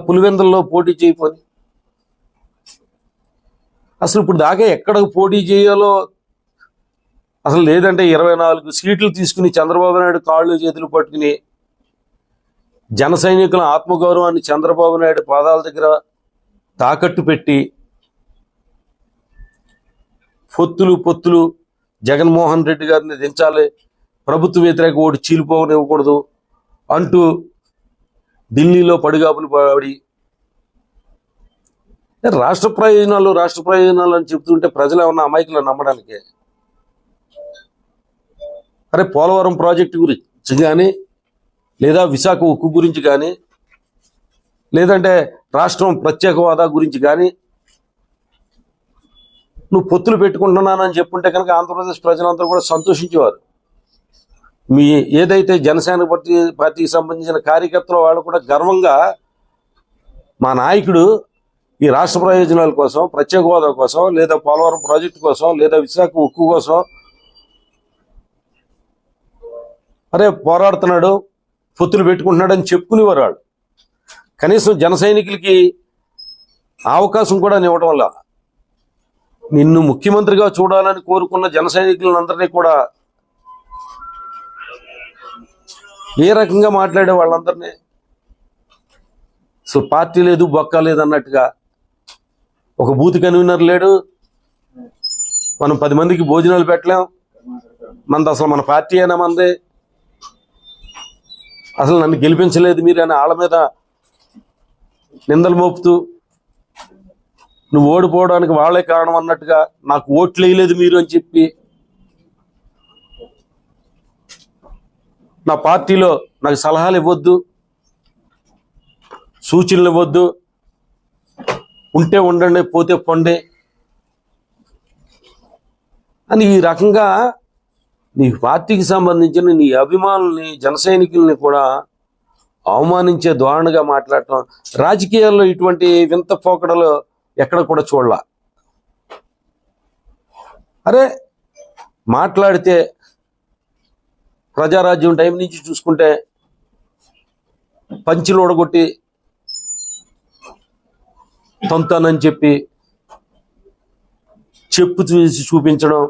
పులివెందుల్లో పోటీ చేయపోని. అసలు ఇప్పుడు దాకా ఎక్కడ పోటీ చేయాలో అసలు లేదంటే 24 సీట్లు తీసుకుని చంద్రబాబు నాయుడు కాళ్ళు చేతులు పట్టుకుని జన సైనికుల ఆత్మగౌరవాన్ని చంద్రబాబు నాయుడు పాదాల దగ్గర తాకట్టు పెట్టి పొత్తులు జగన్మోహన్ రెడ్డి గారిని దించాలి, ప్రభుత్వ వ్యతిరేక ఓటు చీలిపోనివ్వకూడదు అంటూ ఢిల్లీలో పడిగాపులు పడి రాష్ట్ర ప్రయోజనాలు అని చెప్తుంటే ప్రజలు ఏమన్నా అమాయకులు నమ్మడానికి? అరే పోలవరం ప్రాజెక్టు గురించి కానీ, లేదా విశాఖ ఉక్కు గురించి కానీ, లేదంటే రాష్ట్రం ప్రత్యేక హోదా గురించి కానీ నువ్వు పొత్తులు పెట్టుకుంటున్నానని చెప్పుంటే కనుక ఆంధ్రప్రదేశ్ ప్రజలందరూ కూడా సంతోషించేవారు. మీ ఏదైతే జనసేన పార్టీకి సంబంధించిన కార్యకర్తలు వాళ్ళు కూడా గర్వంగా మా నాయకుడు ఈ రాష్ట్ర ప్రయోజనాల కోసం, ప్రత్యేక హోదా కోసం, లేదా పోలవరం ప్రాజెక్టు కోసం, లేదా విశాఖ ఉక్కు కోసం అరే పోరాడుతున్నాడు, పొత్తులు పెట్టుకుంటున్నాడు అని చెప్పుకునేవారు వాళ్ళు. కనీసం జన సైనికులకి అవకాశం కూడా ఇవ్వడం వల్ల నిన్ను ముఖ్యమంత్రిగా చూడాలని కోరుకున్న జన సైనికులందరినీ కూడా ఏ రకంగా మాట్లాడే వాళ్ళందరినీ సో పార్టీ లేదు బొక్క లేదు అన్నట్టుగా, ఒక బూత్ కన్వీనర్ లేడు, మనం 10 మందికి భోజనాలు పెట్టలేం, మనది అసలు మన పార్టీ అయినా మందే, అసలు నన్ను గెలిపించలేదు మీరు అని వాళ్ళ మీద నిందలు మోపుతూ నువ్వు ఓడిపోవడానికి వాళ్ళే కారణం అన్నట్టుగా, నాకు ఓట్లు వేయలేదు మీరు అని చెప్పి నా పార్టీలో నాకు సలహాలు ఇవ్వద్దు, సూచనలు ఇవ్వద్దు, ఉంటే ఉండండి పోతే పొండి అని ఈ రకంగా నీ పార్టీకి సంబంధించిన నీ అభిమానుల్ని జన సైనికుల్ని కూడా అవమానించే ధోరణిగా మాట్లాడటం, రాజకీయాల్లో ఇటువంటి వింత పోకడలు ఎక్కడ కూడా చూడలా. అరే మాట్లాడితే ప్రజారాజ్యం టైం నుంచి చూసుకుంటే పంచులు ఓడగొట్టి తొంతానని చెప్పి చెప్పు చూసి చూపించడం,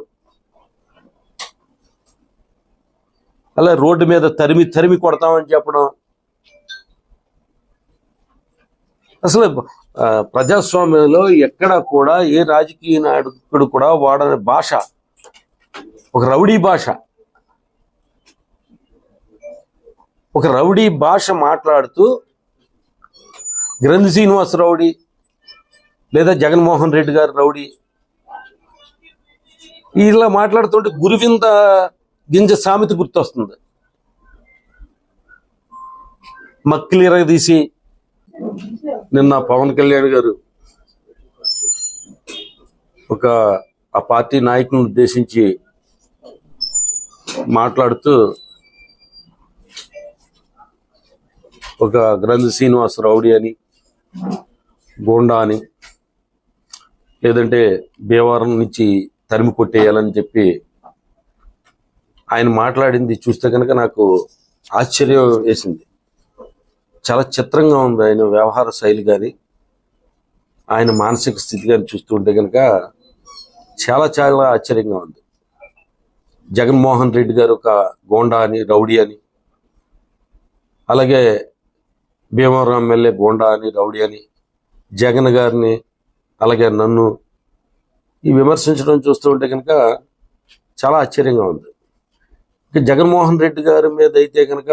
అలా రోడ్డు మీద తరిమి కొడతామని చెప్పడం, అసలు ప్రజాస్వామ్యంలో ఎక్కడ కూడా ఏ రాజకీయ నాయకుడు కూడా వాడని భాష ఒక రౌడీ భాష. ఒక రౌడీ భాష మాట్లాడుతూ గ్రంథి శ్రీనివాస్ రౌడీ లేదా జగన్మోహన్ రెడ్డి గారు రౌడీ ఇలా మాట్లాడుతుంటే గురువింద గింజ సామెత గుర్తొస్తుంది. మక్కిలి ఎరగదీసి నిన్న పవన్ కళ్యాణ్ గారు ఆ పార్టీ నాయకులను ఉద్దేశించి మాట్లాడుతూ ఒక గ్రంథి శ్రీనివాస్ రౌడీ అని, గోండా అని, లేదంటే భీమవరం నుంచి తరిమి కొట్టేయాలని చెప్పి ఆయన మాట్లాడింది చూస్తే కనుక నాకు ఆశ్చర్యం వేసింది. చాలా చిత్రంగా ఉంది ఆయన వ్యవహార శైలి కానీ, ఆయన మానసిక స్థితి కానీ చూస్తుంటే కనుక చాలా చాలా ఆశ్చర్యంగా ఉంది. జగన్మోహన్ రెడ్డి గారు ఒక గోండా అని, రౌడీ అని, అలాగే భీమవరం ఎమ్మెల్యే గోండా అని, రౌడీ అని, జగన్ గారిని అలాగే నన్ను ఈ విమర్శించడం చూస్తూ ఉంటే కనుక చాలా ఆశ్చర్యంగా ఉంది. ఇంకా జగన్మోహన్ రెడ్డి గారి మీద అయితే కనుక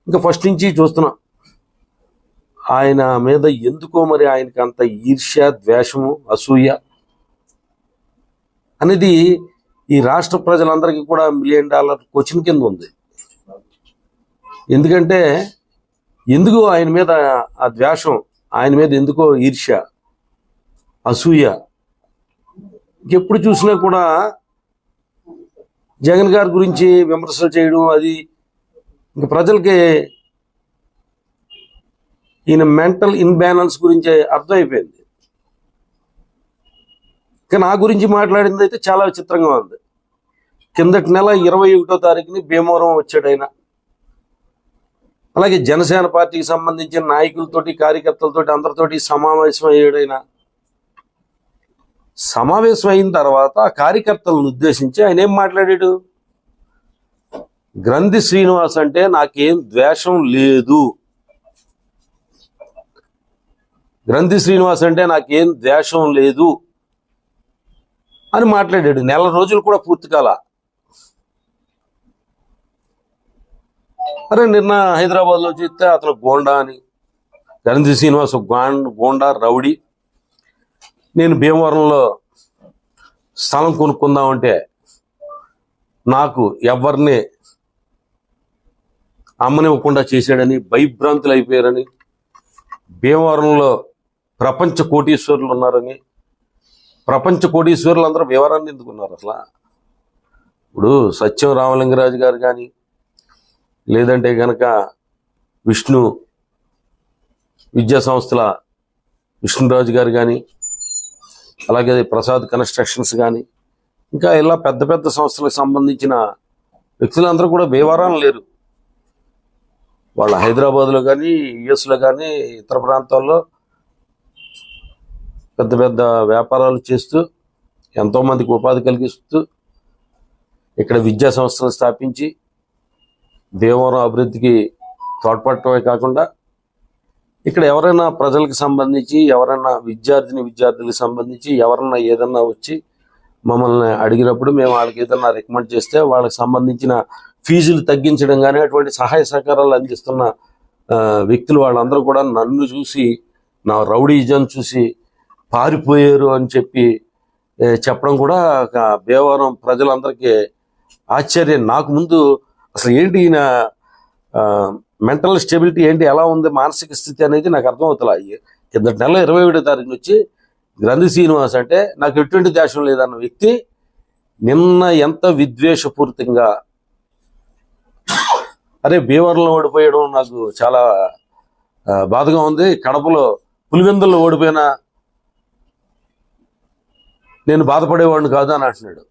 ఇంకా ఫస్ట్ నుంచి చూస్తున్నాం, ఆయన మీద ఎందుకో మరి ఆయనకి అంత ఈర్ష్య, ద్వేషము, అసూయ అనేది ఈ రాష్ట్ర ప్రజలందరికీ కూడా $1 మిలియన్ క్వశ్చన్ కింద ఉంది. ఎందుకంటే ఎందుకు ఆయన మీద ఆ ద్వేషం, ఆయన మీద ఎందుకో ఈర్ష్య, అసూయ. ఎప్పుడు చూసినా కూడా జగన్ గారి గురించి విమర్శలు చేయడం, అది ఇంక ప్రజలకి ఈయన మెంటల్ ఇన్బ్యాలెన్స్ గురించి అర్థమైపోయింది. కానీ నా గురించి మాట్లాడింది అయితే చాలా విచిత్రంగా ఉంది. కిందటి నెల 21వ తారీఖుని భీమవరం వచ్చాడు ఆయన. అలాగే జనసేన పార్టీకి సంబంధించిన నాయకులతోటి కార్యకర్తలతోటి అందరితోటి సమావేశం అయ్యాడైనా. సమావేశం అయిన తర్వాత ఆ కార్యకర్తలను ఉద్దేశించి ఆయన ఏం మాట్లాడాడు? గ్రంథి శ్రీనివాస్ అంటే నాకేం ద్వేషం లేదు, గ్రంథి శ్రీనివాస్ అంటే నాకేం ద్వేషం లేదు అని మాట్లాడాడు. నెల రోజులు కూడా పూర్తి కాల. అరే నిన్న హైదరాబాద్లో చూస్తే అతను గోండా అని, గ్రంథి శ్రీనివాస్ గోండా రౌడీ. నేను భీమవరంలో స్థలం కొనుక్కుందామంటే నాకు ఎవరిని అమ్మనివ్వకుండా చేశాడని భయభ్రాంతులు అయిపోయారని, భీమవరంలో ప్రపంచ కోటీశ్వరులు ఉన్నారని. ప్రపంచ కోటీశ్వరులు అందరూ వివరాన్ని ఎందుకున్నారు అసలు? ఇప్పుడు సత్యం రామలింగరాజు గారు కానీ, లేదంటే కనుక విష్ణు విద్యా సంస్థల విష్ణురాజు గారు కానీ, అలాగే ప్రసాద్ కన్స్ట్రక్షన్స్ కానీ, ఇంకా ఇలా పెద్ద పెద్ద సంస్థలకు సంబంధించిన వ్యక్తులందరూ కూడా భీమవరం లేరు. వాళ్ళు హైదరాబాద్లో కానీ, యుఎస్లో కానీ, ఇతర ప్రాంతాల్లో పెద్ద పెద్ద వ్యాపారాలు చేస్తూ ఎంతోమందికి ఉపాధి కలిగిస్తూ ఇక్కడ విద్యా సంస్థలు స్థాపించి భీమవరం అభివృద్ధికి తోడ్పడటమే కాకుండా ఇక్కడ ఎవరైనా ప్రజలకు సంబంధించి, ఎవరైనా విద్యార్థులకు సంబంధించి ఎవరన్నా ఏదన్నా వచ్చి మమ్మల్ని అడిగినప్పుడు మేము వాళ్ళకి ఏదన్నా రికమెండ్ చేస్తే వాళ్ళకి సంబంధించిన ఫీజులు తగ్గించడం కానీ అటువంటి సహాయ సహకారాలు అందిస్తున్న వ్యక్తులు వాళ్ళందరూ కూడా నన్ను చూసి, నా రౌడీజం చూసి పారిపోయారు అని చెప్పి చెప్పడం కూడా భీమవరం ప్రజలందరికీ ఆశ్చర్యం. నాకు ముందు అసలు ఏంటి ఈయన మెంటల్ స్టెబిలిటీ ఏంటి, ఎలా ఉంది మానసిక స్థితి అనేది నాకు అర్థమవుతలా. కిందటి నెల 21వ తారీఖు నుంచి గ్రంథి శ్రీనివాస్ అంటే నాకు ఎటువంటి ద్వేషం లేదన్న వ్యక్తి నిన్న ఎంత విద్వేషపూరితంగా, అరే భీమవరంలో ఓడిపోయడం నాకు చాలా బాధగా ఉంది, కడపలో పులివెందుల్లో ఓడిపోయినా నేను బాధపడేవాడిని కాదు అని అంటున్నాడు.